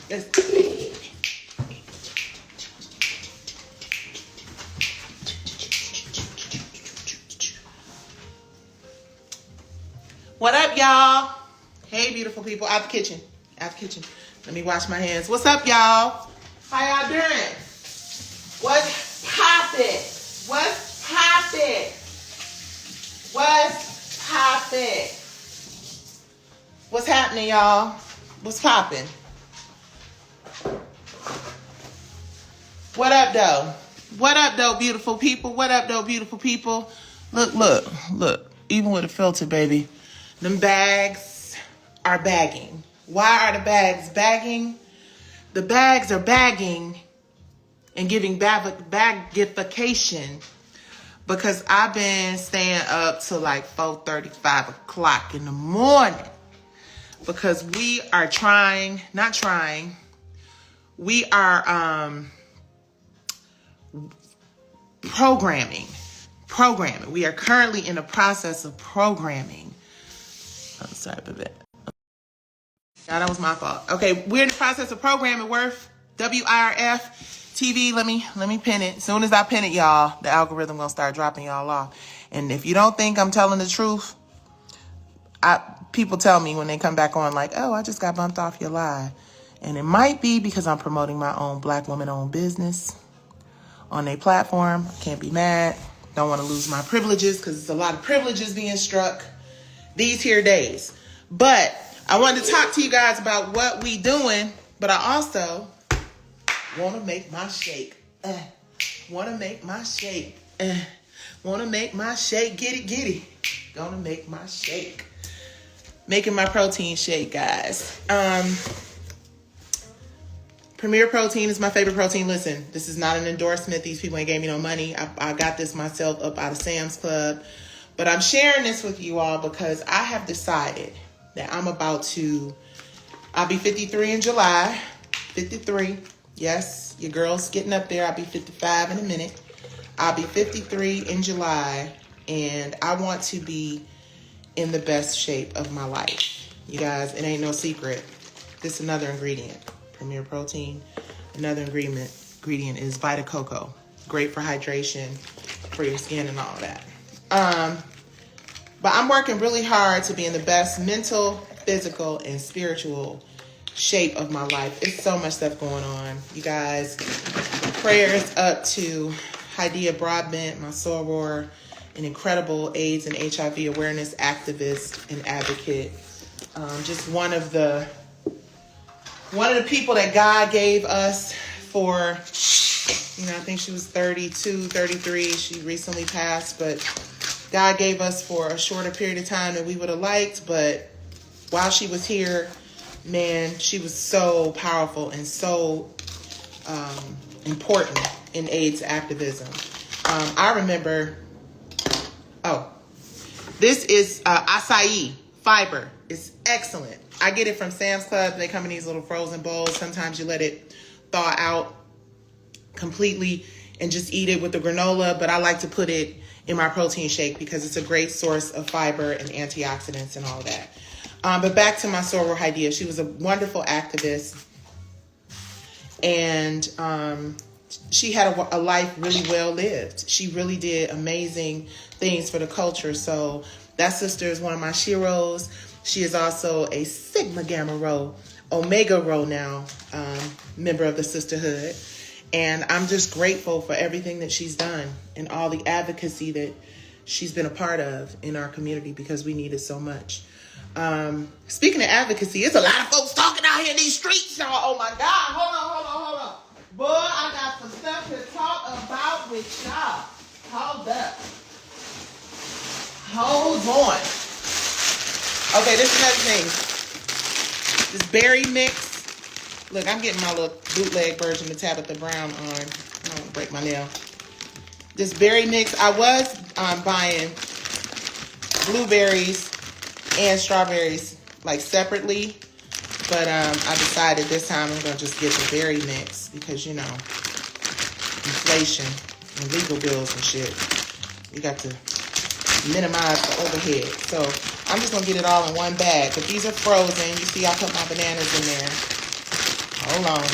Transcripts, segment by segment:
What up, y'all? Hey, beautiful people. Out the kitchen. Let me wash my hands. What's up, y'all? How y'all doing? What's poppin'? What's happening, y'all? What's poppin'? What up, though, beautiful people? Look. Even with a filter, baby. Them bags are bagging. Why are the bags bagging? The bags are bagging and giving bagification because I've been staying up till like 4:30, 5 o'clock in the morning because we are we are programming. We are currently in the process of programming. I'm sorry about that. No, that was my fault. Okay, we're in the process of programming WIRF TV. Let me pin it. As soon as I pin it, y'all, the algorithm gonna start dropping y'all off. And if you don't think I'm telling the truth, people tell me when they come back on, like, oh, I just got bumped off your live. And it might be because I'm promoting my own Black woman-owned business on their platform. I can't be mad. Don't want to lose my privileges because there's a lot of privileges being struck these here days. But I wanted to talk to you guys about what we doing, but I also want to make my shake. Want to make my shake. Get it. Gonna make my shake. Making my protein shake, guys. Premier Protein is my favorite protein. Listen, this is not an endorsement. These people ain't gave me no money. I got this myself up out of Sam's Club. But I'm sharing this with you all because I have decided that I'll be 53 in July. 53. Yes, your girl's getting up there. I'll be 55 in a minute. I'll be 53 in July. And I want to be in the best shape of my life. You guys, it ain't no secret. This is another ingredient. Premier Protein. Another ingredient is Vita Coco. Great for hydration, for your skin and all that. But I'm working really hard to be in the best mental, physical, and spiritual shape of my life. It's so much stuff going on. You guys, prayers up to Hydea Broadbent, my soror, an incredible AIDS and HIV awareness activist and advocate. Just one of the people that God gave us for, I think she was 32, 33. She recently passed, but God gave us for a shorter period of time than we would have liked. But while she was here, man, she was so powerful and so important in AIDS activism. I remember, this is acai fiber. It's excellent. I get it from Sam's Club. They come in these little frozen bowls. Sometimes you let it thaw out completely and just eat it with the granola. But I like to put it in my protein shake because it's a great source of fiber and antioxidants and all that. But back to my soror Hydea. She was a wonderful activist. And she had a life really well lived. She really did amazing things for the culture. So that sister is one of my sheroes. She is also a Sigma Gamma Rho, Omega Rho now, member of the sisterhood. And I'm just grateful for everything that she's done and all the advocacy that she's been a part of in our community because we need it so much. Speaking of advocacy, there's a lot of folks talking out here in these streets, y'all. Oh my God. Hold on. Boy, I got some stuff to talk about with y'all. Hold up. Hold on. Okay, this is another thing. This berry mix. Look, I'm getting my little bootleg version of Tabitha Brown on. I don't want to break my nail. This berry mix. I was buying blueberries and strawberries like separately. But I decided this time I'm going to just get the berry mix because, inflation and legal bills and shit. You got to minimize the overhead. So I'm just going to get it all in one bag. But these are frozen. You see I put my bananas in there. Hold on.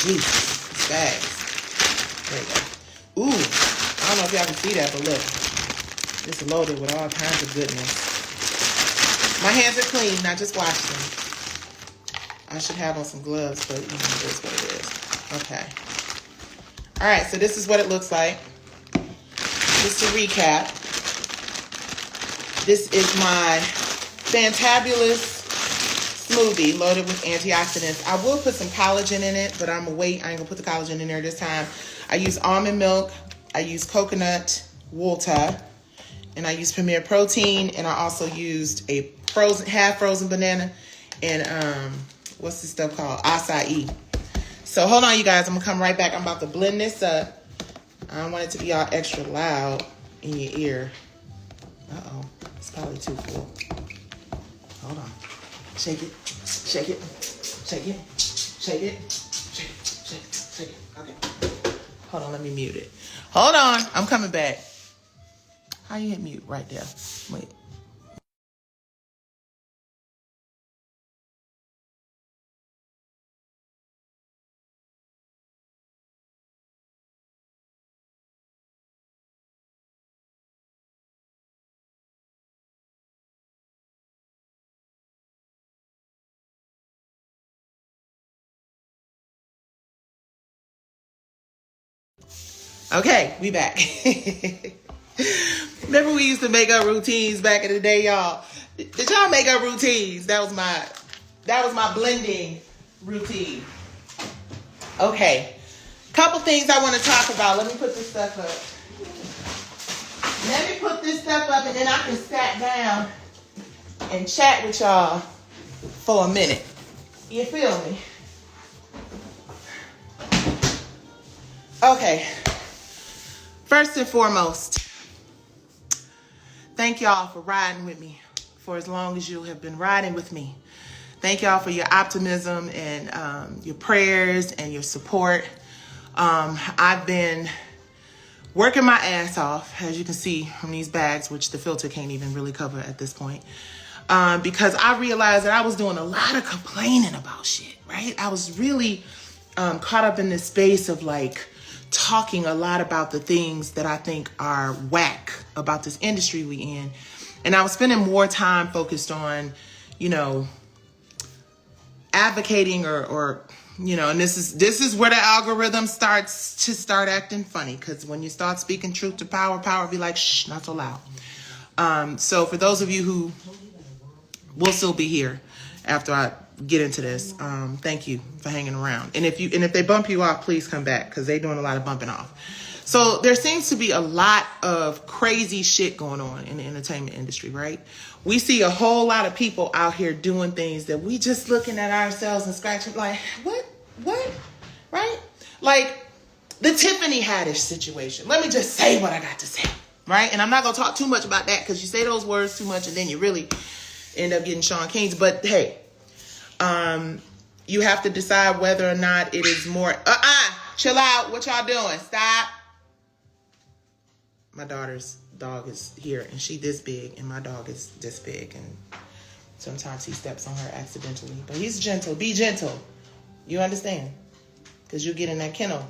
Jesus, these bags. There you go. Ooh, I don't know if y'all can see that, but look. It's loaded with all kinds of goodness. My hands are clean, I just washed them. I should have on some gloves, but you know, it is what it is. Okay. All right, so this is what it looks like. Just to recap, this is my fantabulous smoothie loaded with antioxidants. I will put some collagen in it, but I'm gonna wait. I ain't gonna put the collagen in there this time. I use almond milk. I use coconut water, and I use Premier Protein, and I also used a half frozen banana and what's this stuff called? Acai. So hold on, you guys. I'm gonna come right back. I'm about to blend this up. I don't want it to be all extra loud in your ear. Uh-oh. It's probably too full. Hold on. Shake it. Shake it. Shake it. Shake it. Shake it. Shake it. Shake it. Okay. Hold on. Let me mute it. Hold on. I'm coming back. How you hit mute? Right there. Wait. Okay, we back. Remember we used to make up routines back in the day, y'all? Did y'all make up routines? That was my blending routine. Okay. Couple things I want to talk about. Let me put this stuff up. Let me put this stuff up and then I can sat down and chat with y'all for a minute. You feel me? Okay. First and foremost, thank y'all for riding with me for as long as you have been riding with me. Thank y'all for your optimism and your prayers and your support. I've been working my ass off, as you can see from these bags, which the filter can't even really cover at this point, because I realized that I was doing a lot of complaining about shit, right? I was really caught up in this space of like talking a lot about the things that I think are whack about this industry we in. And I was spending more time focused on, you know, advocating or you know, and this is where the algorithm starts to start acting funny, because when you start speaking truth to power be like, shh, not so loud. So for those of you who will still be here after I get into this, thank you for hanging around. And if they bump you off, please come back, because they're doing a lot of bumping off. So there seems to be a lot of crazy shit going on in the entertainment industry, right? We see a whole lot of people out here doing things that we just looking at ourselves and scratching like, what, right? Like the Tiffany Haddish situation. Let me just say what I got to say, right? And I'm not going to talk too much about that, because you say those words too much and then you really end up getting Sean King's. But hey, you have to decide whether or not it is more, chill out. What y'all doing? Stop. My daughter's dog is here, and she this big, and my dog is this big, and sometimes he steps on her accidentally. But he's gentle. Be gentle. You understand? Because you get in that kennel.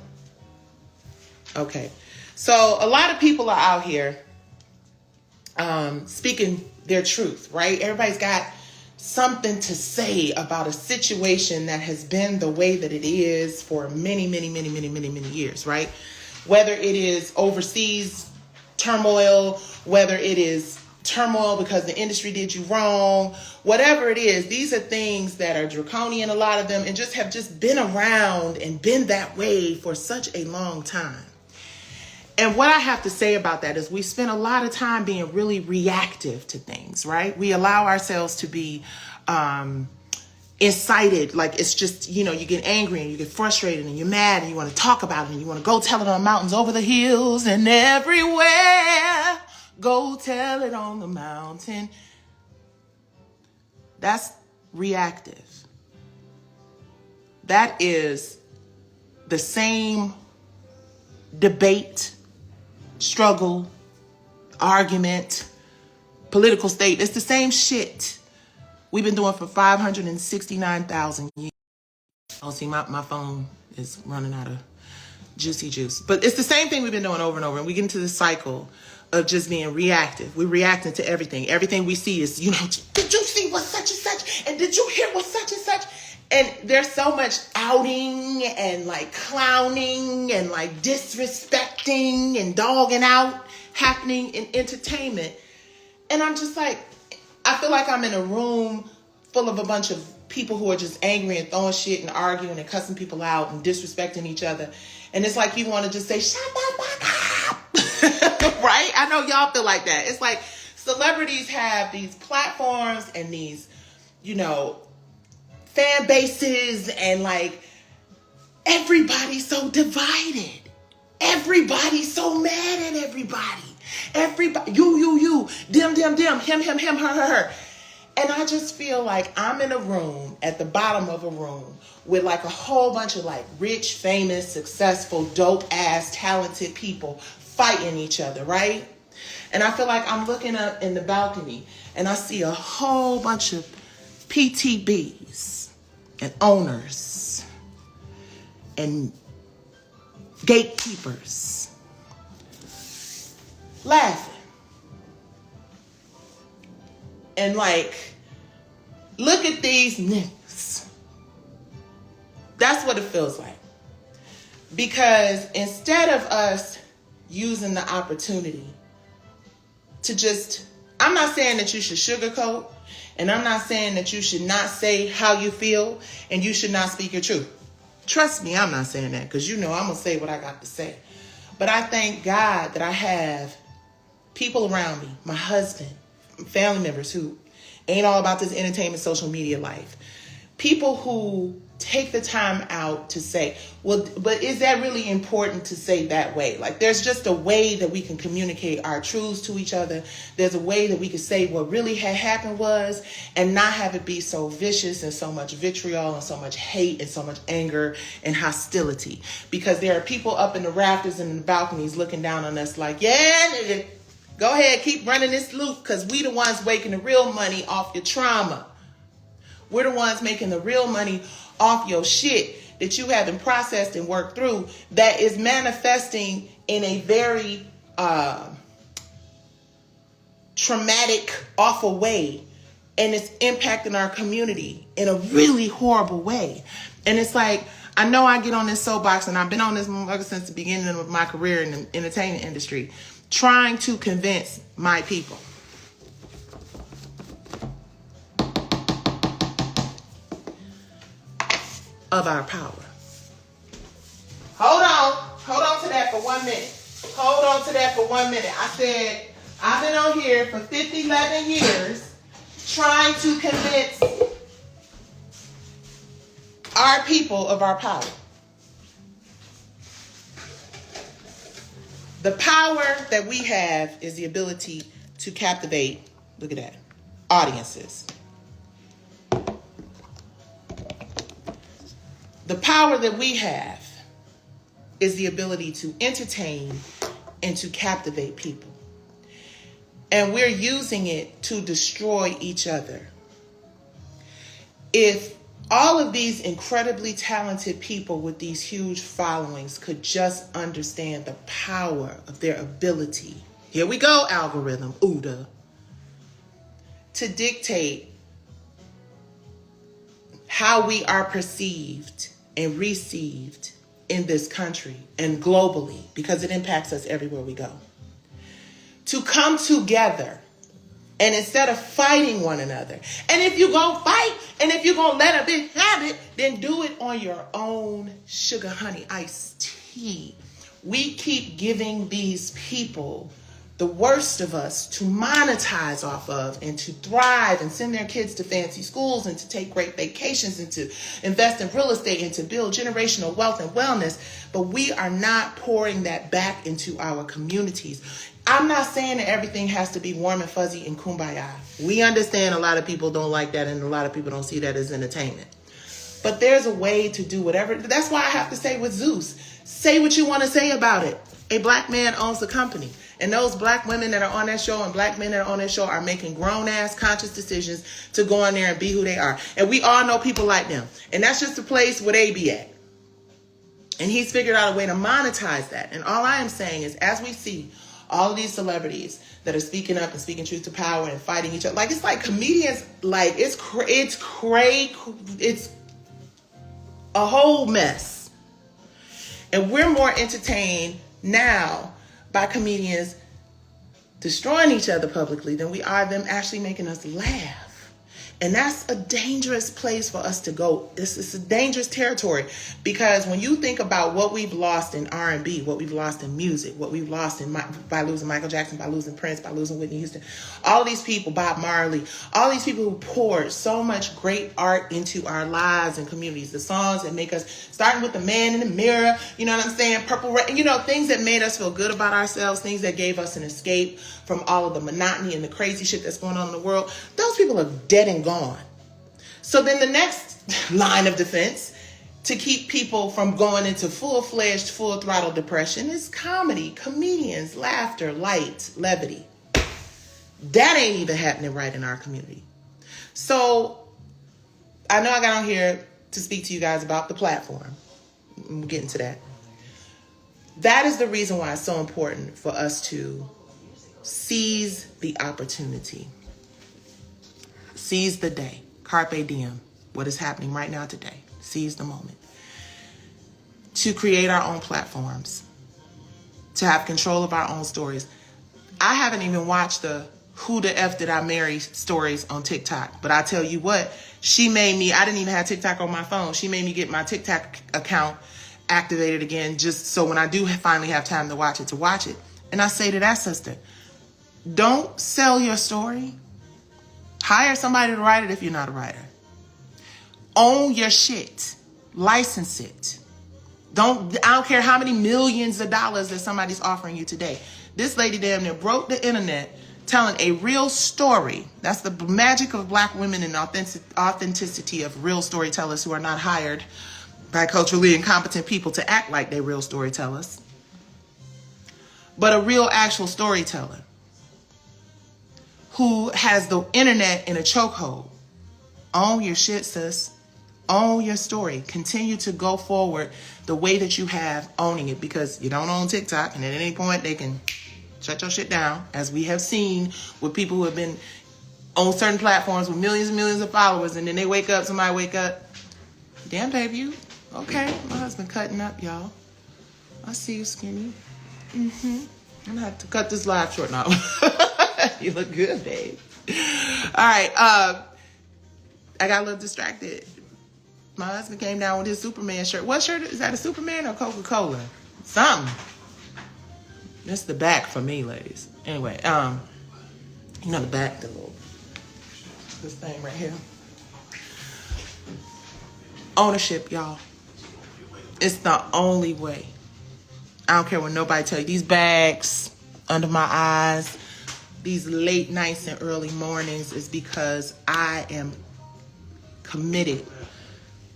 Okay. So a lot of people are out here speaking their truth, right? Everybody's got something to say about a situation that has been the way that it is for many years, right? Whether it is overseas turmoil, whether it is turmoil because the industry did you wrong, whatever it is, these are things that are draconian, a lot of them, and have been around and been that way for such a long time. And what I have to say about that is we spend a lot of time being really reactive to things, right? We allow ourselves to be incited. Like it's just, you know, you get angry and you get frustrated and you're mad and you want to talk about it and you want to go tell it on the mountains, over the hills and everywhere. Go tell it on the mountain. That's reactive. That is the same debate, struggle, argument, political state. It's the same shit We've been doing for 569,000 years. Oh, see, my phone is running out of juicy juice. But it's the same thing we've been doing over and over. And we get into this cycle of just being reactive. We're reacting to everything. Everything we see is, did you see what such and such? And did you hear what such and such? And there's so much outing and like clowning and like disrespecting and dogging out happening in entertainment. And I'm just like, I feel like I'm in a room full of a bunch of people who are just angry and throwing shit and arguing and cussing people out and disrespecting each other. And it's like you want to just say, shut the fuck up. Right? I know y'all feel like that. It's like celebrities have these platforms and these, fan bases, and like everybody's so divided. Everybody's so mad at everybody. Everybody, you, them, him, her. And I just feel like I'm in a room at the bottom of a room with like a whole bunch of like rich, famous, successful, dope ass, talented people fighting each other, right? And I feel like I'm looking up in the balcony and I see a whole bunch of PTBs and owners and gatekeepers laughing. And like, look at these niggas. That's what it feels like. Because instead of us using the opportunity to just, I'm not saying that you should sugarcoat, and I'm not saying that you should not say how you feel and you should not speak your truth. Trust me, I'm not saying that, because I'm going to say what I got to say. But I thank God that I have people around me, my husband, family members who ain't all about this entertainment, social media life. People who take the time out to say, well, but is that really important to say that way? Like, there's just a way that we can communicate our truths to each other. There's a way that we can say what really had happened was, and not have it be so vicious and so much vitriol and so much hate and so much anger and hostility. Because there are people up in the rafters and in the balconies looking down on us like, yeah, go ahead, keep running this loop, because we the ones making the real money off your trauma. We're the ones making the real money off your shit that you haven't processed and worked through, that is manifesting in a very traumatic, awful way. And it's impacting our community in a really horrible way. And it's like, I know I get on this soapbox, and I've been on this motherfucker since the beginning of my career in the entertainment industry, trying to convince my people of our power. Hold on to that for 1 minute. Hold on to that for 1 minute. I said, I've been on here for 11 years trying to convince our people of our power. The power that we have is the ability to captivate, look at that, audiences. The power that we have is the ability to entertain and to captivate people. And we're using it to destroy each other. If all of these incredibly talented people with these huge followings could just understand the power of their ability, here we go, algorithm, OODA, to dictate how we are perceived and received in this country and globally, because it impacts us everywhere we go. To come together, and instead of fighting one another, and if you're going to fight, and if you're going to let a bitch have it, then do it on your own sugar, honey, iced tea. We keep giving these people, the worst of us, to monetize off of and to thrive and send their kids to fancy schools and to take great vacations and to invest in real estate and to build generational wealth and wellness. But we are not pouring that back into our communities. I'm not saying that everything has to be warm and fuzzy and kumbaya. We understand a lot of people don't like that, and a lot of people don't see that as entertainment. But there's a way to do whatever. That's why I have to say with Zeus, say what you want to say about it. A black man owns the company. And those black women that are on that show and black men that are on that show are making grown-ass conscious decisions to go in there and be who they are. And we all know people like them. And that's just the place where they be at. And he's figured out a way to monetize that. And all I am saying is, as we see all of these celebrities that are speaking up and speaking truth to power and fighting each other, like, it's like comedians, like, it's a whole mess. And we're more entertained now by comedians destroying each other publicly than we are them actually making us laugh. And that's a dangerous place for us to go. It's a dangerous territory, because when you think about what we've lost in R&B, what we've lost in music, what we've lost by losing Michael Jackson, by losing Prince, by losing Whitney Houston, all these people, Bob Marley, all these people who poured so much great art into our lives and communities, the songs that make us, starting with The Man in the Mirror, you know what I'm saying, Purple Rain, you know, things that made us feel good about ourselves, things that gave us an escape from all of the monotony and the crazy shit that's going on in the world. Those people are dead and gone. So then the next line of defense to keep people from going into full-fledged, full-throttle depression is comedy, comedians, laughter, light, levity. That ain't even happening right in our community. So I know I got on here to speak to you guys about the platform. I'm getting to that. That is the reason why it's so important for us to seize the opportunity. Seize the day. Carpe diem. What is happening right now today. Seize the moment. To create our own platforms. To have control of our own stories. I haven't even watched the Who the F Did I Marry stories on TikTok. But I tell you what, she made me, I didn't even have TikTok on my phone. She made me get my TikTok account activated again, just so when I do finally have time to watch it. And I say to that sister, don't sell your story. Hire somebody to write it if you're not a writer. Own your shit. License it. I don't care how many millions of dollars that somebody's offering you today. This lady damn near broke the internet telling a real story. That's the magic of black women and authenticity of real storytellers who are not hired by culturally incompetent people to act like they're real storytellers. But a real actual storyteller who has the internet in a chokehold. Own your shit, sis. Own your story. Continue to go forward the way that you have, owning it, because you don't own TikTok, and at any point they can shut your shit down, as we have seen with people who have been on certain platforms with millions and millions of followers, and then somebody wake up, damn baby, you okay? My husband cutting up, y'all. I see you, skinny. I'm gonna have to cut this live short now. You look good, babe. All right. I got a little distracted. My husband came down with his Superman shirt. What shirt? Is that a Superman or Coca-Cola? Something. That's the back for me, ladies. Anyway, you know the back, this thing right here. Ownership, y'all. It's the only way. I don't care what nobody tell you. These bags under my eyes, these late nights and early mornings is because I am committed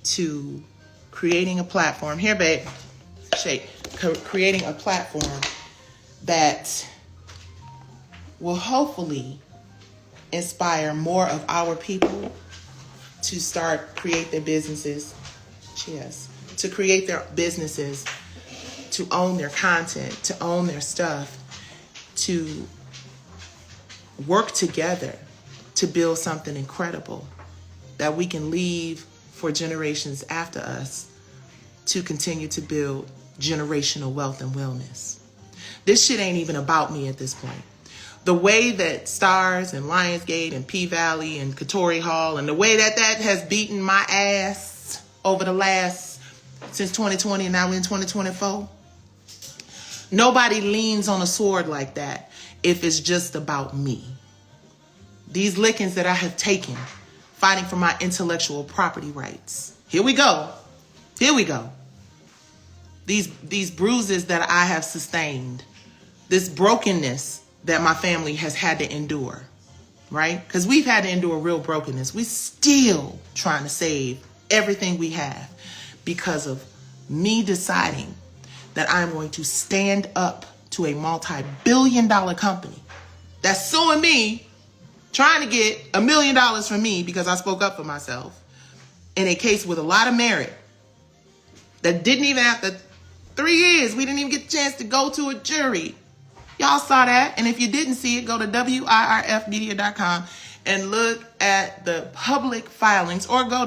to creating a platform. Here, babe. Shake. Creating a platform that will hopefully inspire more of our people to create their businesses. Cheers. To create their businesses, to own their content, to own their stuff, to work together to build something incredible that we can leave for generations after us to continue to build generational wealth and wellness. This shit ain't even about me at this point. The way that Stars and Lionsgate and Pvalley and Katori Hall and the way that has beaten my ass over the last, since 2020 and now we're in 2024, nobody leans on a sword like that if it's just about me. These lickings that I have taken, fighting for my intellectual property rights. Here we go. These bruises that I have sustained, this brokenness that my family has had to endure, right? Because we've had to endure real brokenness. We still trying to save everything we have because of me deciding that I'm going to stand up to a multi-billion-dollar company that's suing me, trying to get $1 million from me because I spoke up for myself in a case with a lot of merit that didn't even, after 3 years, we didn't even get the chance to go to a jury. Y'all saw that. And if you didn't see it, go to WIRFmedia.com and look at the public filings, or go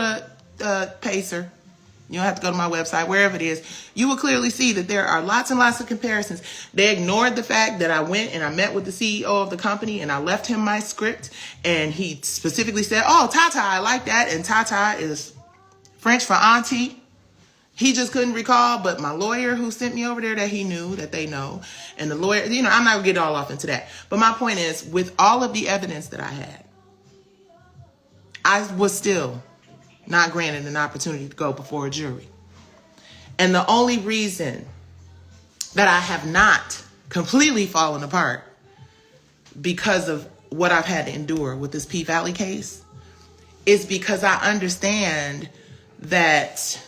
to Pacer. You don't have to go to my website, wherever it is. You will clearly see that there are lots and lots of comparisons. They ignored the fact that I went and I met with the CEO of the company and I left him my script. And he specifically said, oh, Tata, I like that. And Tata is French for auntie. He just couldn't recall, but my lawyer who sent me over there, that he knew, that they know. And the lawyer, I'm not going to get all off into that. But my point is, with all of the evidence that I had, I was still not granted an opportunity to go before a jury. And the only reason that I have not completely fallen apart because of what I've had to endure with this Pvalley case is because I understand that,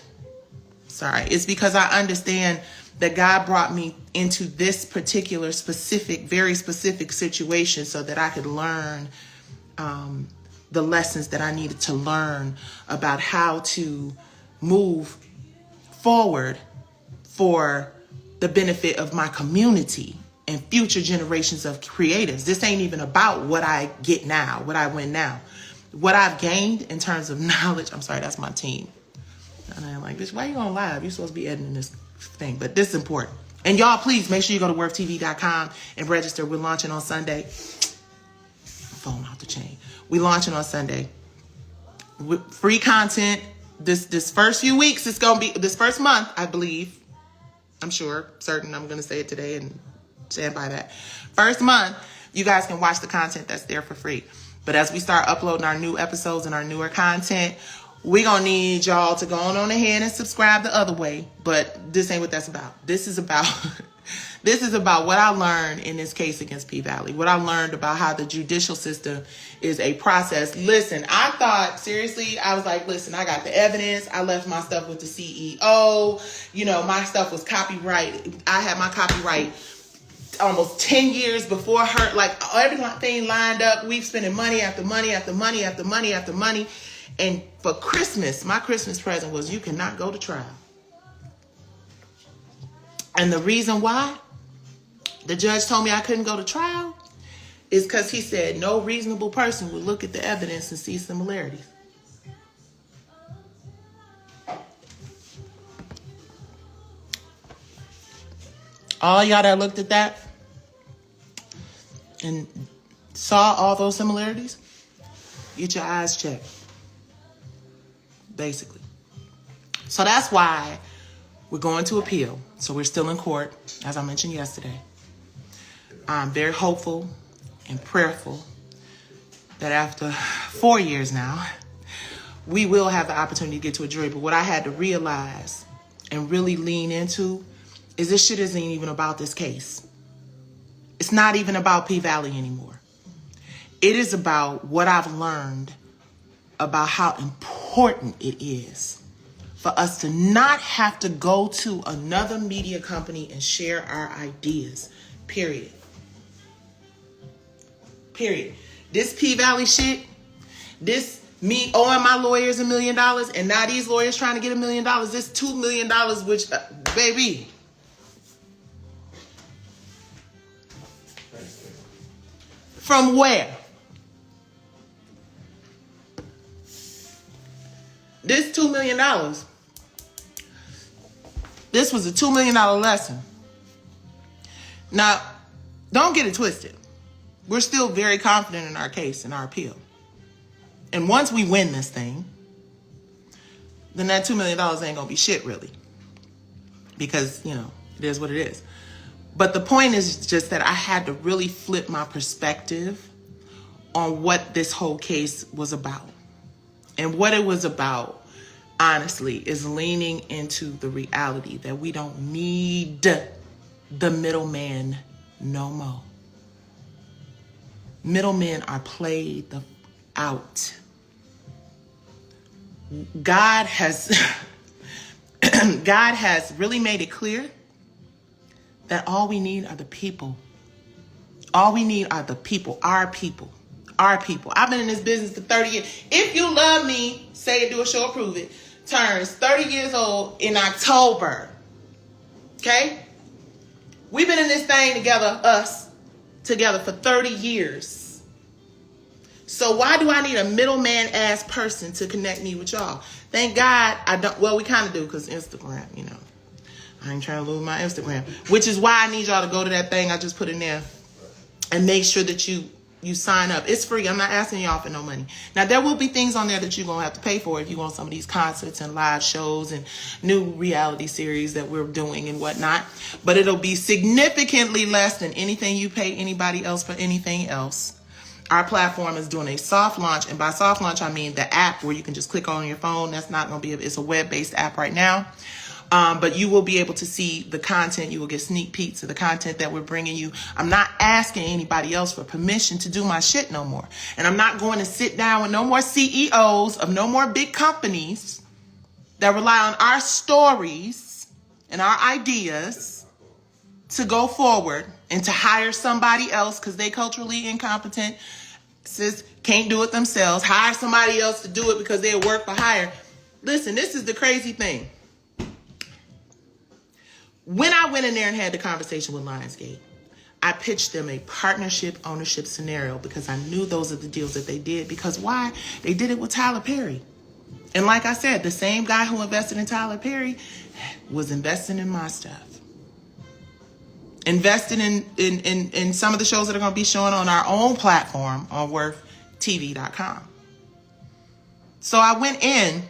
God brought me into this particular very specific situation so that I could learn the lessons that I needed to learn about how to move forward for the benefit of my community and future generations of creatives. This ain't even about what I get now, what I win now. What I've gained in terms of knowledge, I'm sorry, that's my team. And I'm like, bitch, why you going live? You're supposed to be editing this thing, but this is important. And y'all, please make sure you go to worktv.com and register. We're launching on Sunday. Phone off the chain. We're launching on Sunday. With free content. This first few weeks, it's going to be, this first month, I believe. I'm certain I'm going to say it today and stand by that. First month, you guys can watch the content that's there for free. But as we start uploading our new episodes and our newer content, we're going to need y'all to go on ahead and subscribe the other way. But this ain't what that's about. This is about what I learned in this case against Pvalley. What I learned about how the judicial system is a process. Listen, I thought, seriously, I was like, listen, I got the evidence. I left my stuff with the CEO. My stuff was copyright. I had my copyright almost 10 years before her. Like, everything lined up. We've spending money after money after money after money after money. And for Christmas, my Christmas present was, you cannot go to trial. And the reason why the judge told me I couldn't go to trial is because he said no reasonable person would look at the evidence and see similarities. All y'all that looked at that and saw all those similarities, get your eyes checked. Basically. So that's why we're going to appeal. So we're still in court, as I mentioned yesterday. I'm very hopeful and prayerful that after 4 years now, we will have the opportunity to get to a jury. But what I had to realize and really lean into is this shit isn't even about this case. It's not even about Pvalley anymore. It is about what I've learned about how important it is for us to not have to go to another media company and share our ideas. Period. This Pvalley shit, this me owing my lawyers $1 million, and now these lawyers trying to get $1 million, this $2 million, which, baby. From where? This $2 million, this was a $2 million lesson. Now, don't get it twisted. We're still very confident in our case and our appeal. And once we win this thing, then that $2 million ain't going to be shit, really. Because, it is what it is. But the point is just that I had to really flip my perspective on what this whole case was about. And what it was about, honestly, is leaning into the reality that we don't need the middleman no more. Middlemen are played out. God has really made it clear that all we need are the people. All we need are the people, our people, our people. I've been in this business for 30 years. If you love me, say it, do a show, prove it. Turns 30 years old in October. Okay? We've been in this thing together for 30 years. So why do I need a middleman ass person to connect me with y'all? Thank God I don't. Well, we kind of do, because Instagram, you know. I ain't trying to lose my Instagram. Which is why I need y'all to go to that thing I just put in there and make sure that you sign up. It's free. I'm not asking y'all for no money. Now, there will be things on there that you're going to have to pay for if you want some of these concerts and live shows and new reality series that we're doing and whatnot. But it'll be significantly less than anything you pay anybody else for anything else. Our platform is doing a soft launch. And by soft launch, I mean the app where you can just click on your phone. That's not going to be, it's a web-based app right now. But you will be able to see the content. You will get sneak peeks of the content that we're bringing you. I'm not asking anybody else for permission to do my shit no more. And I'm not going to sit down with no more CEOs of no more big companies that rely on our stories and our ideas to go forward and to hire somebody else because they culturally incompetent, can't do it themselves, hire somebody else to do it because they work for hire. Listen, this is the crazy thing. When I went in there and had the conversation with Lionsgate, I pitched them a partnership ownership scenario because I knew those are the deals that they did. Because why? They did it with Tyler Perry. And like I said, the same guy who invested in Tyler Perry was investing in my stuff. Invested in some of the shows that are going to be showing on our own platform on worthtv.com. So I went in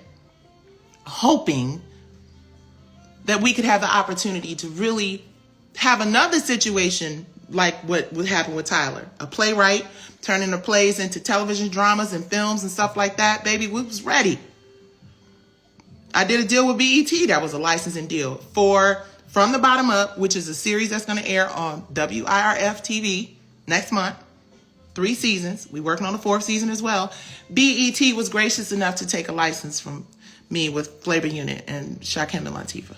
hoping that we could have the opportunity to really have another situation like what would happen with Tyler. A playwright turning the plays into television dramas and films and stuff like that. Baby, we was ready. I did a deal with BET that was a licensing deal for From the Bottom Up, which is a series that's going to air on WIRF TV next month. 3 seasons. We're working on the 4th season as well. BET was gracious enough to take a license from me with Flavor Unit and Shakim and Latifah.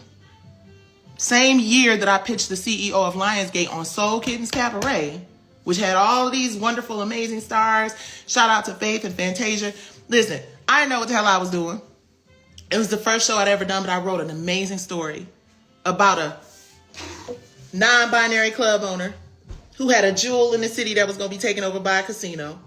Same year that I pitched the CEO of Lionsgate on Soul Kittens Cabaret, which had all of these wonderful, amazing stars. Shout out to Faith and Fantasia. Listen, I didn't know what the hell I was doing. It was the first show I'd ever done, but I wrote an amazing story about a non-binary club owner who had a jewel in the city that was going to be taken over by a casino,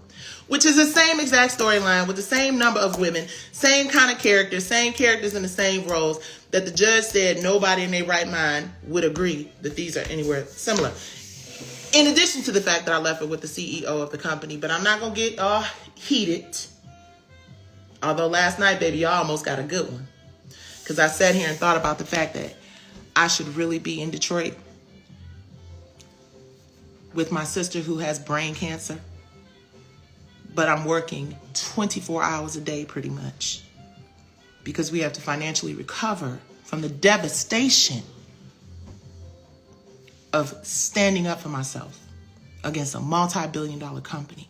which is the same exact storyline with the same number of women, same kind of characters, same characters in the same roles, that the judge said nobody in their right mind would agree that these are anywhere similar. In addition to the fact that I left it with the CEO of the company, but I'm not going to get all heated. Although last night, baby, y'all almost got a good one. Because I sat here and thought about the fact that I should really be in Detroit with my sister who has brain cancer. But I'm working 24 hours a day pretty much because we have to financially recover from the devastation of standing up for myself against a multi-billion-dollar company.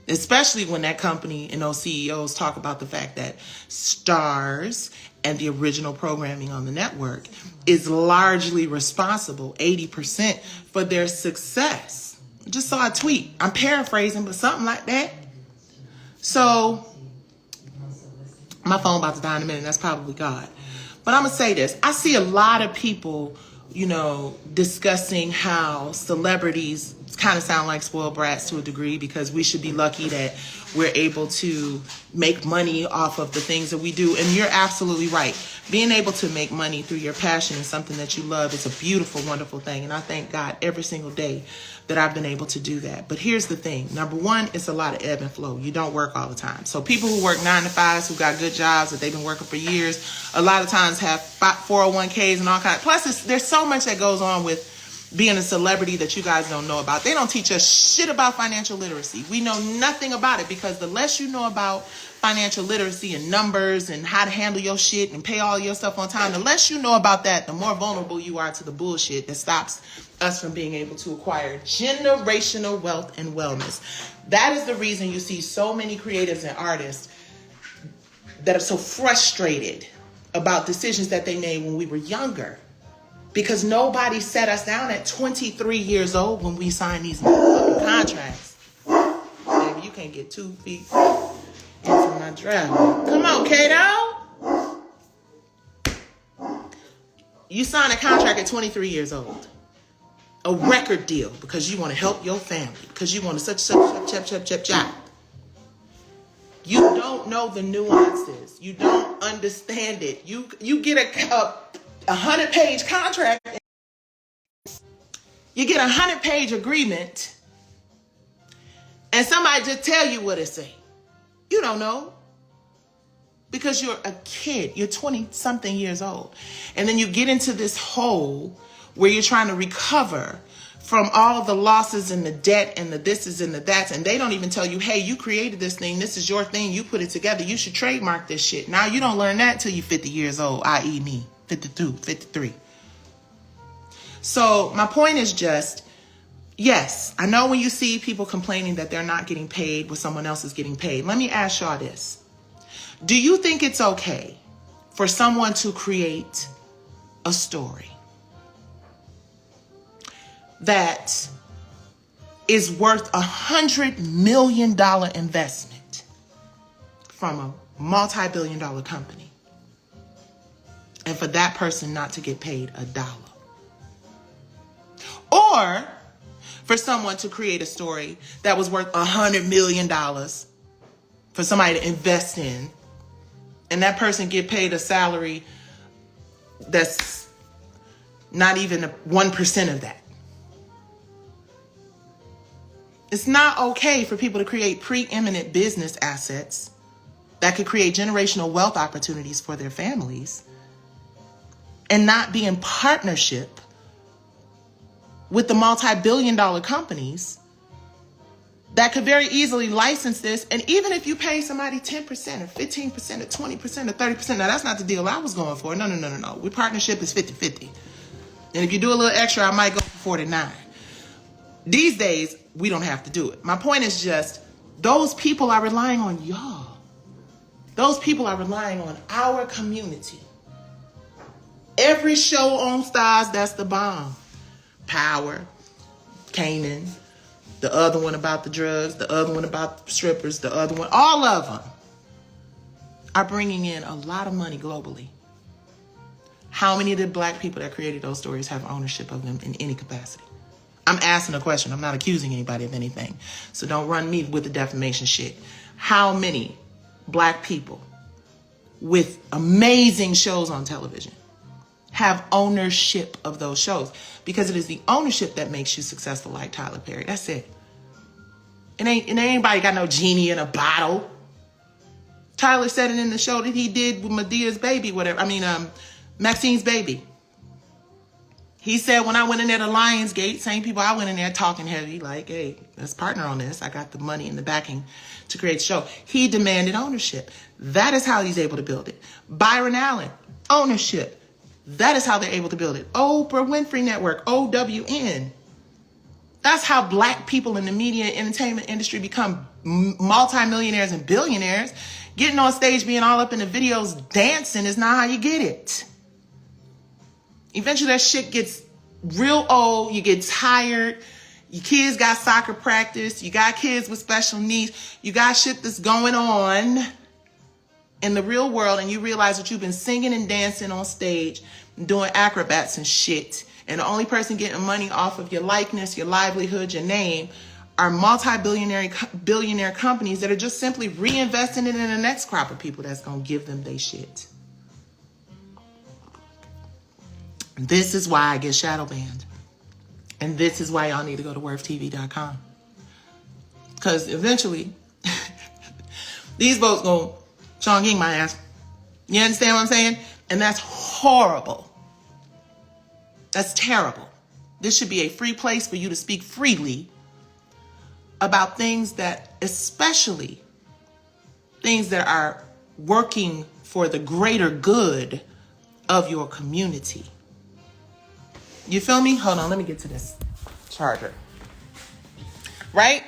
Especially when that company and those CEOs talk about the fact that Stars and the original programming on the network is largely responsible, 80%, for their success. I just saw a tweet. I'm paraphrasing, but something like that. So, my phone about to die in a minute. That's probably God. But I'm going to say this. I see a lot of people, discussing how celebrities kind of sound like spoiled brats to a degree because we should be lucky that we're able to make money off of the things that we do. And you're absolutely right. Being able to make money through your passion and something that you love is a beautiful, wonderful thing. And I thank God every single day that I've been able to do that. But here's the thing. Number one, it's a lot of ebb and flow. You don't work all the time. So people who work 9 to 5s, who got good jobs that they've been working for years, a lot of times have 401ks and all kinds. Plus, there's so much that goes on with being a celebrity that you guys don't know about. They don't teach us shit about financial literacy. We know nothing about it because the less you know about financial literacy and numbers and how to handle your shit and pay all your stuff on time, the less you know about that, the more vulnerable you are to the bullshit that stops us from being able to acquire generational wealth and wellness. That is the reason you see so many creatives and artists that are so frustrated about decisions that they made when we were younger. Because nobody set us down at 23 years old when we signed these motherfucking contracts. Baby, you can't get 2 feet into my driveway. Come on, Kato. You signed a contract at 23 years old. A record deal because you want to help your family. Because you want to such. You don't know the nuances. You don't understand it. You get a 100-page contract. You get a 100-page agreement. And somebody just tell you what it say. You don't know. Because you're a kid. You're 20-something years old. And then you get into this hole where you're trying to recover from all of the losses and the debt and the thises and the that's. And they don't even tell you, hey, you created this thing. This is your thing. You put it together. You should trademark this shit. Now you don't learn that until you're 50 years old, i.e. me, 52, 53. So my point is just, yes, I know when you see people complaining that they're not getting paid when someone else is getting paid. Let me ask y'all this. Do you think it's okay for someone to create a story that is worth $100 million investment from a multi-billion-dollar company, and for that person not to get paid $1? Or for someone to create a story that was worth $100 million for somebody to invest in, and that person get paid a salary that's not even 1% of that? It's not okay for people to create preeminent business assets that could create generational wealth opportunities for their families and not be in partnership with the multi-billion-dollar companies that could very easily license this. And even if you pay somebody 10% or 15% or 20% or 30%, now that's not the deal I was going for. No. With partnership is 50-50. And if you do a little extra, I might go for 49. These days, we don't have to do it. My point is just, those people are relying on y'all. Those people are relying on our community. Every show on Stars, that's the bomb. Power, Canaan, the other one about the drugs, the other one about the strippers, the other one, all of them are bringing in a lot of money globally. How many of the black people that created those stories have ownership of them in any capacity? I'm asking a question. I'm not accusing anybody of anything. So don't run me with the defamation shit. How many black people with amazing shows on television have ownership of those shows? Because it is the ownership that makes you successful, like Tyler Perry. That's it. It ain't anybody got no genie in a bottle. Tyler said it in the show that he did with Medea's baby, Maxine's baby. He said, when I went in there to Lionsgate, same people I went in there talking heavy, like, hey, let's partner on this. I got the money and the backing to create the show. He demanded ownership. That is how he's able to build it. Byron Allen, ownership. That is how they're able to build it. Oprah Winfrey Network, OWN. That's how black people in the media and entertainment industry become multimillionaires and billionaires. Getting on stage, being all up in the videos, dancing is not how you get it. Eventually that shit gets real old. You get tired. Your kids got soccer practice. You got kids with special needs. You got shit that's going on in the real world. And you realize that you've been singing and dancing on stage, doing acrobats and shit. And the only person getting money off of your likeness, your livelihood, your name are billionaire companies that are just simply reinvesting it in the next crop of people that's going to give them their shit. This is why I get shadow banned. And this is why y'all need to go to worthtv.com. Because eventually, these folks going to Sean King my ass. You understand what I'm saying? And that's horrible. That's terrible. This should be a free place for you to speak freely about things that, especially things that are working for the greater good of your community. You feel me? Hold on, let me get to this charger. Right?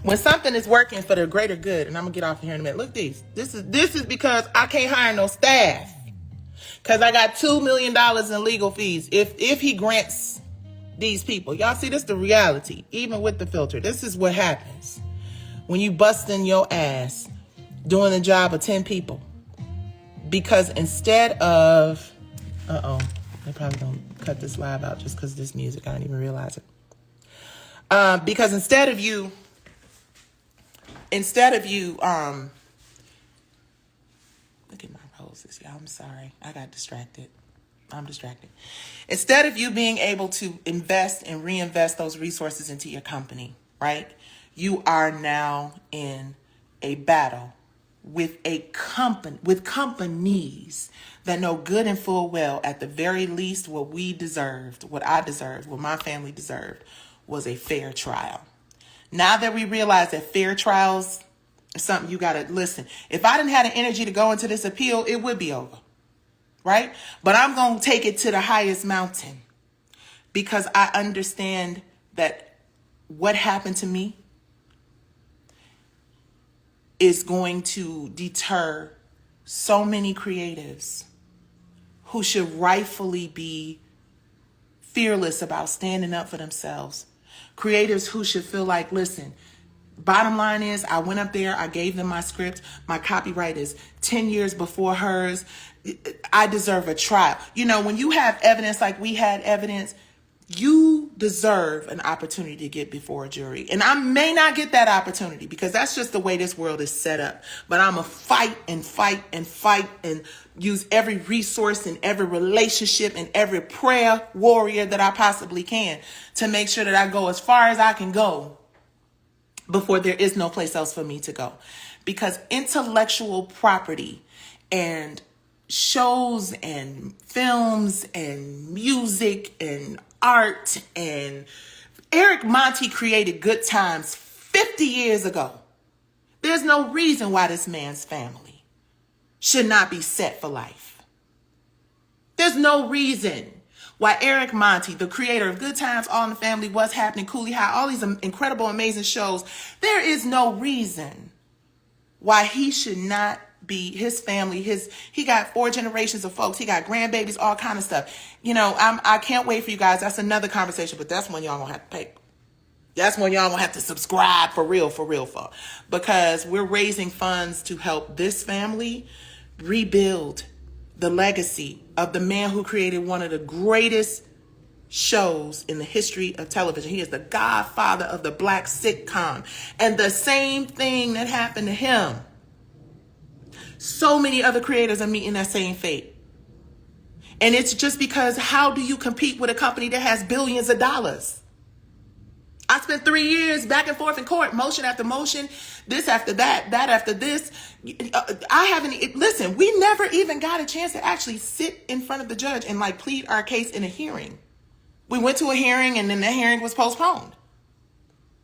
When something is working for the greater good, and I'm gonna get off of here in a minute. Look, this is because I can't hire no staff. Because I got $2 million in legal fees. If he grants these people. Y'all see, this is the reality. Even with the filter. This is what happens when you busting your ass doing the job of 10 people. Because instead of... they probably don't cut this live out just because of this music. I didn't even realize it. Because instead of you... Look at my roses, y'all. I'm sorry. I got distracted. I'm distracted. Instead of you being able to invest and reinvest those resources into your company, right? You are now in a battle with companies that know good and full well, at the very least, what I deserved, what my family deserved, was a fair trial. Now that we realize that fair trials is something you got to listen. If I didn't have the energy to go into this appeal, it would be over. Right? But I'm going to take it to the highest mountain because I understand that what happened to me is going to deter so many creatives who should rightfully be fearless about standing up for themselves. Creatives who should feel like, listen, bottom line is I went up there, I gave them my script. My copyright is 10 years before hers. I deserve a trial. You know, when you have evidence like we had evidence, you deserve an opportunity to get before a jury. And I may not get that opportunity because that's just the way this world is set up. But I'm going to fight and fight and fight and use every resource and every relationship and every prayer warrior that I possibly can to make sure that I go as far as I can go before there is no place else for me to go. Because intellectual property and shows and films and music and art, and Eric Monty created Good Times 50 years ago. There's no reason why this man's family should not be set for life. There's no reason why Eric Monty, the creator of Good Times, All in the Family, What's Happening, Coolie High, all these incredible, amazing shows, there is no reason why he should not be, his family, he got 4 generations of folks, he got grandbabies, all kind of stuff. You know, I can't wait for you guys. That's another conversation, but that's when y'all gonna have to pay. That's when y'all gonna have to subscribe for real, because we're raising funds to help this family rebuild the legacy of the man who created one of the greatest shows in the history of television. He is the godfather of the black sitcom. And the same thing that happened to him, so many other creators are meeting that same fate. And it's just because, how do you compete with a company that has billions of dollars? I spent 3 years back and forth in court, motion after motion, this after that, that after this. Listen, we never even got a chance to actually sit in front of the judge and like plead our case in a hearing. We went to a hearing and then the hearing was postponed.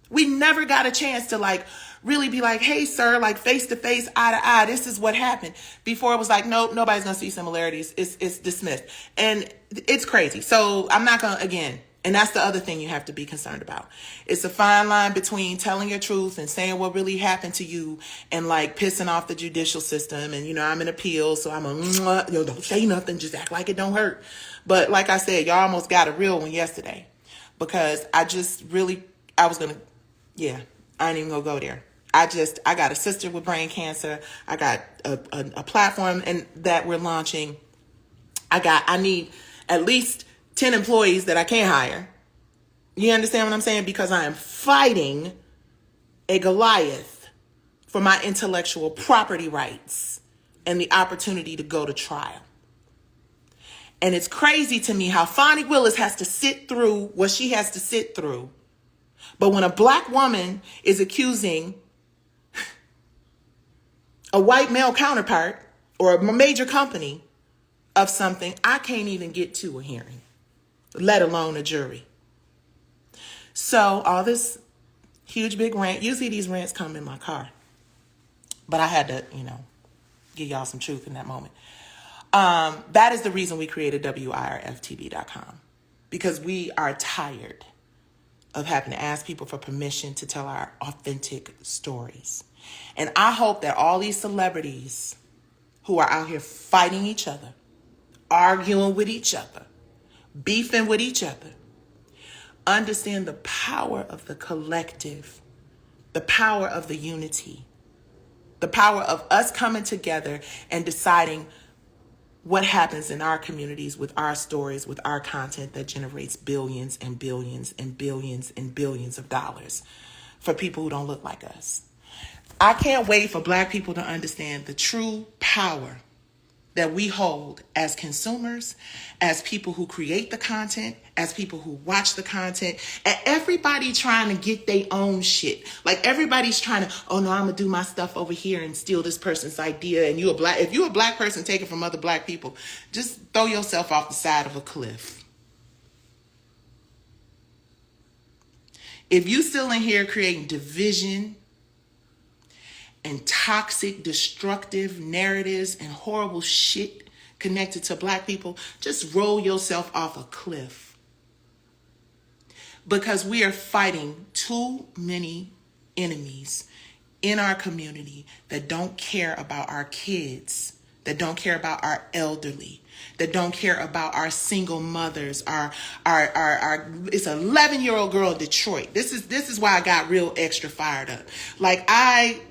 We never got a chance to like really be like, hey, sir, like face to face, eye to eye, this is what happened. Before it was like, nope, nobody's going to see similarities. It's dismissed. And it's crazy. So I'm not going to, again, and that's the other thing you have to be concerned about. It's a fine line between telling your truth and saying what really happened to you and like pissing off the judicial system. And, you know, I'm in appeal, so I'm don't say nothing, just act like it don't hurt. But like I said, y'all almost got a real one yesterday because I ain't even gonna go there. I got a sister with brain cancer. I got a platform and that we're launching. I need at least 10 employees that I can't hire. You understand what I'm saying? Because I am fighting a Goliath for my intellectual property rights and the opportunity to go to trial. And it's crazy to me how Fonnie Willis has to sit through what she has to sit through. But when a black woman is accusing a white male counterpart or a major company of something, I can't even get to a hearing, let alone a jury. So all this huge big rant, usually these rants come in my car, but I had to, give y'all some truth in that moment. That is the reason we created WIRFTV.com, because we are tired of having to ask people for permission to tell our authentic stories. And I hope that all these celebrities who are out here fighting each other arguing with each other, beefing with each other. Understand the power of the collective, the power of the unity, the power of us coming together and deciding what happens in our communities with our stories, with our content that generates billions and billions and billions and billions of dollars for people who don't look like us. I can't wait for Black people to understand the true power that we hold as consumers, as people who create the content, as people who watch the content, and everybody trying to get their own shit. Like everybody's trying to, oh no, I'm gonna do my stuff over here and steal this person's idea. And if you're a Black person taking from other Black people, just throw yourself off the side of a cliff. If you still in here creating division and toxic, destructive narratives and horrible shit connected to Black people, just roll yourself off a cliff. Because we are fighting too many enemies in our community that don't care about our kids, that don't care about our elderly, that don't care about our single mothers, our it's an 11-year-old girl in Detroit. This is why I got real extra fired up. Like I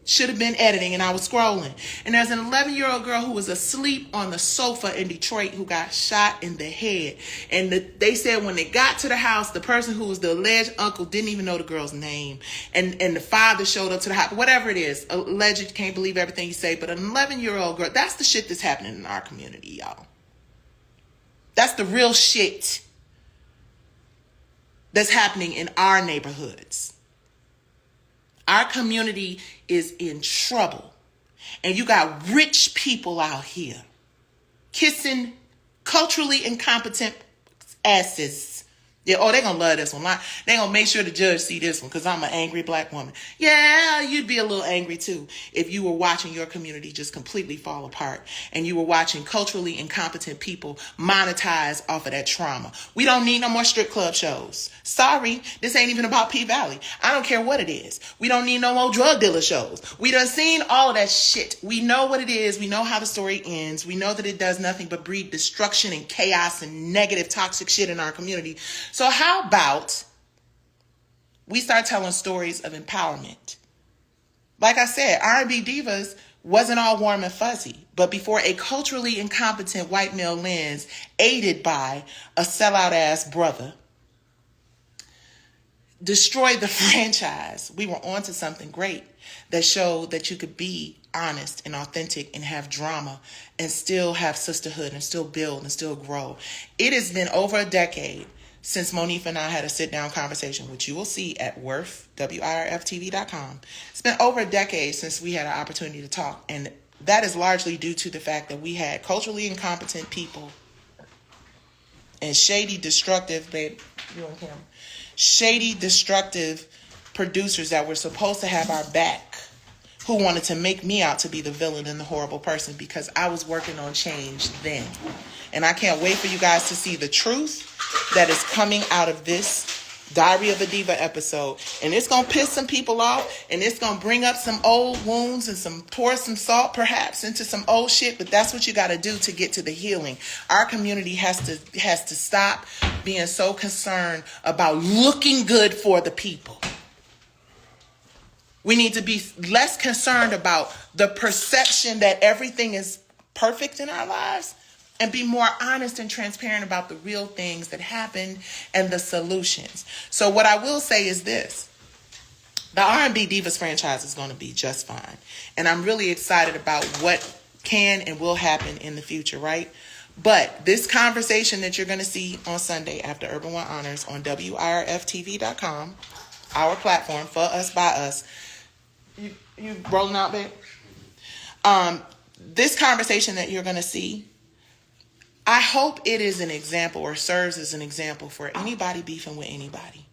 should have been editing and I was scrolling. And there's an 11-year-old girl who was asleep on the sofa in Detroit who got shot in the head. And they said when they got to the house, the person who was the alleged uncle didn't even know the girl's name. And the father showed up to the house, whatever it is. Alleged, can't believe everything you say. But an 11-year-old girl, that's the shit that's happening in our community, y'all. That's the real shit that's happening in our neighborhoods. Our community is in trouble. And you got rich people out here kissing culturally incompetent asses. Yeah, oh, they're going to love this one. They're going to make sure the judge see this one because I'm an angry Black woman. Yeah, you'd be a little angry too if you were watching your community just completely fall apart and you were watching culturally incompetent people monetize off of that trauma. We don't need no more strip club shows. Sorry, this ain't even about Pvalley. I don't care what it is. We don't need no more drug dealer shows. We done seen all of that shit. We know what it is. We know how the story ends. We know that it does nothing but breed destruction and chaos and negative, toxic shit in our community. So how about we start telling stories of empowerment? Like I said, R&B divas wasn't all warm and fuzzy, but before a culturally incompetent white male lens aided by a sellout ass brother destroyed the franchise, we were onto something great that showed that you could be honest and authentic and have drama and still have sisterhood and still build and still grow. It has been over a decade since Monifa and I had a sit-down conversation, which you will see at WIRFTV.com. It's been over a decade since we had an opportunity to talk, and that is largely due to the fact that we had culturally incompetent people and shady, destructive, shady, destructive producers that were supposed to have our back, who wanted to make me out to be the villain and the horrible person because I was working on change then. And I can't wait for you guys to see the truth that is coming out of this Diary of a Diva episode. And it's going to piss some people off, and it's going to bring up some old wounds and pour some salt perhaps into some old shit, but that's what you got to do to get to the healing. Our community has to stop being so concerned about looking good for the people. We need to be less concerned about the perception that everything is perfect in our lives and be more honest and transparent about the real things that happened and the solutions. So what I will say is this. The R&B Divas franchise is going to be just fine. And I'm really excited about what can and will happen in the future, right? But this conversation that you're going to see on Sunday after Urban One Honors on WIRFTV.com, our platform, for us, by us. You rolling out, babe? This conversation that you're going to see, I hope it is an example or serves as an example for anybody beefing with anybody.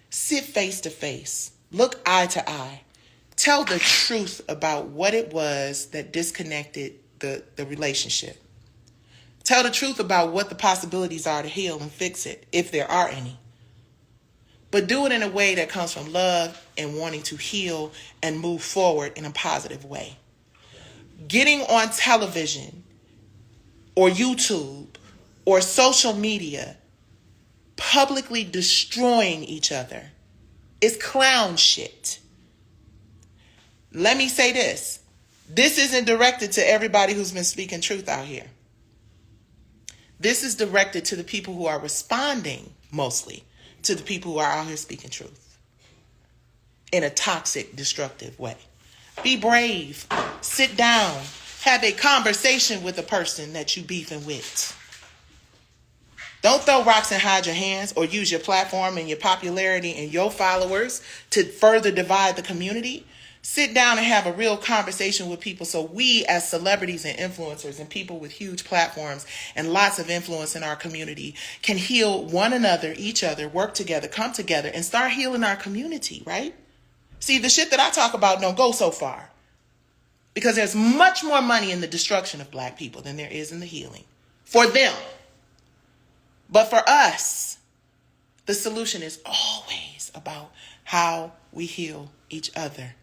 Sit face to face. Look eye to eye. Tell the truth about what it was that disconnected the relationship. Tell the truth about what the possibilities are to heal and fix it, if there are any. But do it in a way that comes from love and wanting to heal and move forward in a positive way. Getting on television or YouTube or social media publicly destroying each other is clown shit. Let me say this. This isn't directed to everybody who's been speaking truth out here. This is directed to the people who are responding mostly to the people who are out here speaking truth in a toxic, destructive way. Be brave. Sit down. Have a conversation with the person that you beefing with. Don't throw rocks and hide your hands or use your platform and your popularity and your followers to further divide the community. Sit down and have a real conversation with people so we as celebrities and influencers and people with huge platforms and lots of influence in our community can heal one another, each other, work together, come together, and start healing our community, right? See, the shit that I talk about don't go so far because there's much more money in the destruction of black people than there is in the healing for them. But for us, the solution is always about how we heal each other.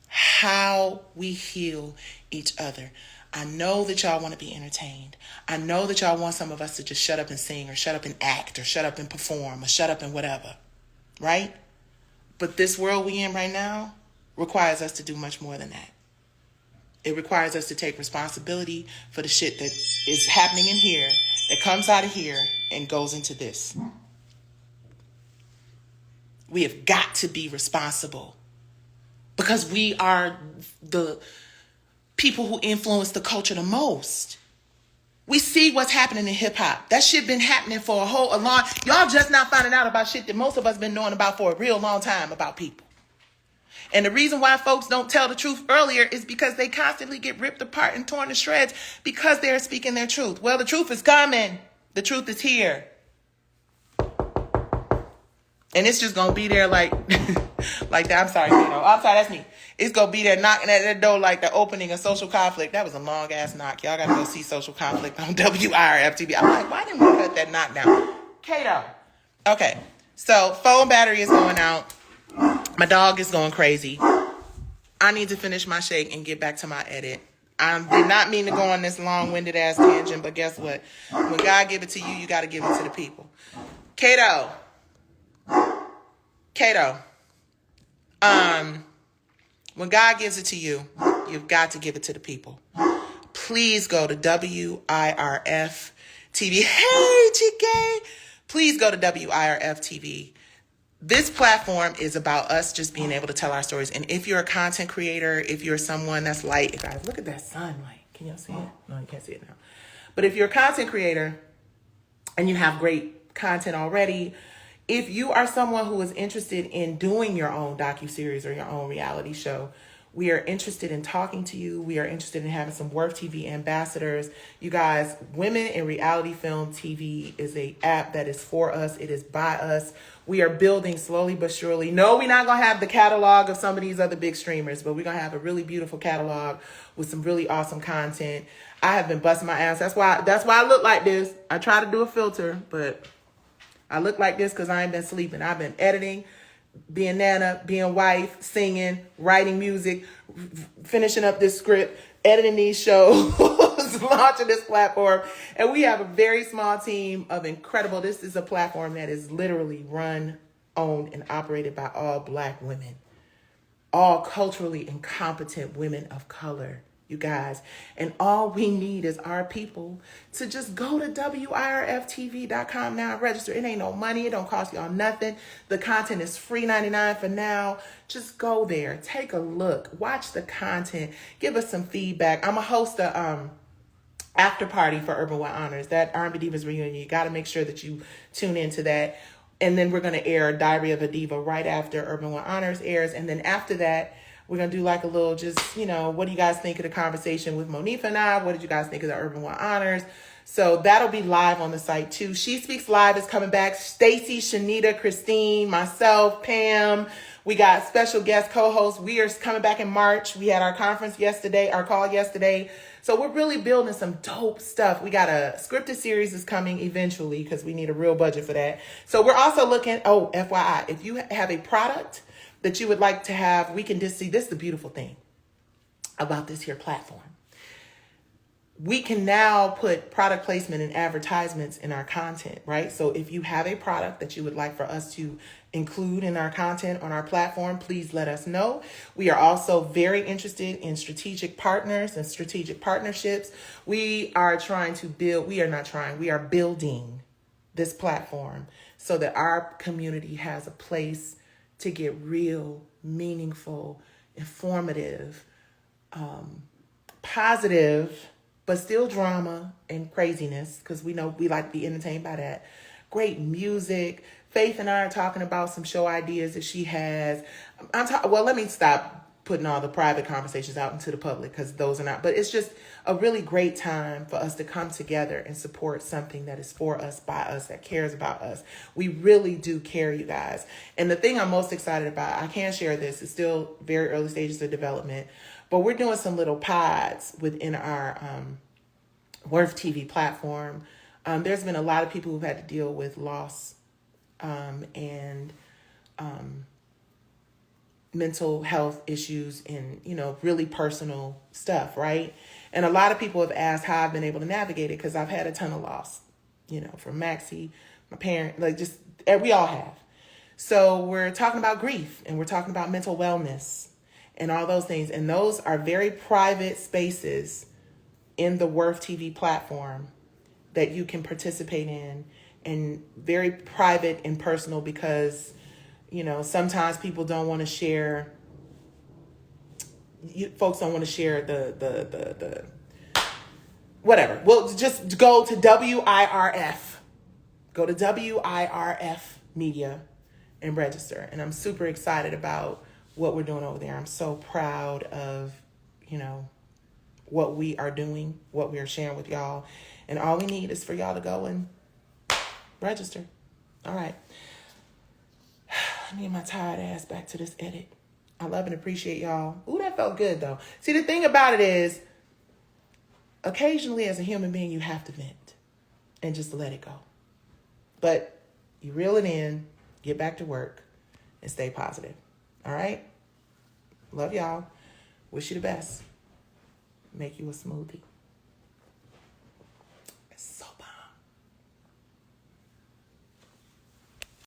How we heal each other. I know that y'all want to be entertained. I know that y'all want some of us to just shut up and sing or shut up and act or shut up and perform or shut up and whatever. Right? But this world we in right now requires us to do much more than that. It requires us to take responsibility for the shit that is happening in here, that comes out of here and goes into this. We have got to be responsible because we are the people who influence the culture the most. We see what's happening in hip hop. That shit been happening for a long. Y'all just not finding out about shit that most of us been knowing about for a real long time about people. And the reason why folks don't tell the truth earlier is because they constantly get ripped apart and torn to shreds because they're speaking their truth. Well, the truth is coming. The truth is here. And it's just going to be there like that. I'm sorry, I'm sorry, that's me. It's going to be there knocking at that door like the opening of Social Conflict. That was a long ass knock. Y'all got to go see Social Conflict on WIRF TV. I'm like, why didn't we cut that knock down? Kato. Okay. So phone battery is going out. My dog is going crazy. I need to finish my shake and get back to my edit. I did not mean to go on this long-winded ass tangent, but guess what? When God give it to you, you got to give it to the people. Kato. When God gives it to you, you've got to give it to the people. Please go to WIRF TV. Hey, GK. Please go to WIRF TV. This platform is about us just being able to tell our stories. And if you're a content creator, if you're someone that's light, guys, look at that sunlight. Can y'all see it? No, you can't see it now. But if you're a content creator and you have great content already, if you are someone who is interested in doing your own docuseries or your own reality show, we are interested in talking to you. We are interested in having some Worth TV ambassadors. You guys, Women in Reality Film TV is an app that is for us. It is by us. We are building slowly but surely. No, we're not going to have the catalog of some of these other big streamers, but we're going to have a really beautiful catalog with some really awesome content. I have been busting my ass. That's why I look like this. I try to do a filter, but I look like this because I ain't been sleeping. I've been editing, being Nana, being wife, singing, writing music, finishing up this script, editing these shows, launching this platform. And we have a very small team of incredible. This is a platform that is literally run, owned, and operated by all Black women, all culturally incompetent women of color, you guys. And all we need is our people to just go to WIRFTV.com now and register. It ain't no money. It don't cost y'all nothing. The content is free 99 for now. Just go there. Take a look. Watch the content. Give us some feedback. I'm a host of after party for Urban One Honors. That R&B Divas reunion. You got to make sure that you tune into that. And then we're going to air Diary of a Diva right after Urban One Honors airs. And then after that, we're going to do like a little just, what do you guys think of the conversation with Monifa and I? What did you guys think of the Urban One Honors? So that'll be live on the site too. She Speaks Live is coming back. Stacy, Shanita, Christine, myself, Pam. We got special guest co-hosts. We are coming back in March. We had our call yesterday. So we're really building some dope stuff. We got a scripted series is coming eventually because we need a real budget for that. So we're also looking, FYI, if you have a product that you would like to have, we can just see, this is the beautiful thing about this here platform. we can now put product placement and advertisements in our content, right? So if you have a product that you would like for us to include in our content on our platform, please let us know. We are also very interested in strategic partners and strategic partnerships. We are building this platform so that our community has a place to get real, meaningful, informative, positive, but still drama and craziness, because we know we like to be entertained by that. Great music. Faith and I are talking about some show ideas that she has. Well, let me stop putting all the private conversations out into the public, because those are not. But it's just a really great time for us to come together and support something that is for us, by us, that cares about us. We really do care, you guys. And the thing I'm most excited about, I can't share this, it's still very early stages of development, but we're doing some little pods within our Worth TV platform. There's been a lot of people who've had to deal with loss and mental health issues and, really personal stuff, right? And a lot of people have asked how I've been able to navigate it, because I've had a ton of loss, from Maxie, my parent, we all have. So we're talking about grief, and we're talking about mental wellness and all those things. And those are very private spaces in the Worth TV platform that you can participate in, and very private and personal, because, sometimes people don't want to share, folks don't want to share the whatever. Well, just go to WIRF. Go to WIRF Media and register. And I'm super excited about what we're doing over there. I'm so proud of, what we are doing, what we are sharing with y'all. And all we need is for y'all to go and register. All right. I need my tired ass back to this edit. I love and appreciate y'all. Ooh, that felt good though. See, the thing about it is, occasionally as a human being, you have to vent and just let it go. But you reel it in, get back to work, and stay positive. All right? Love y'all. Wish you the best. Make you a smoothie.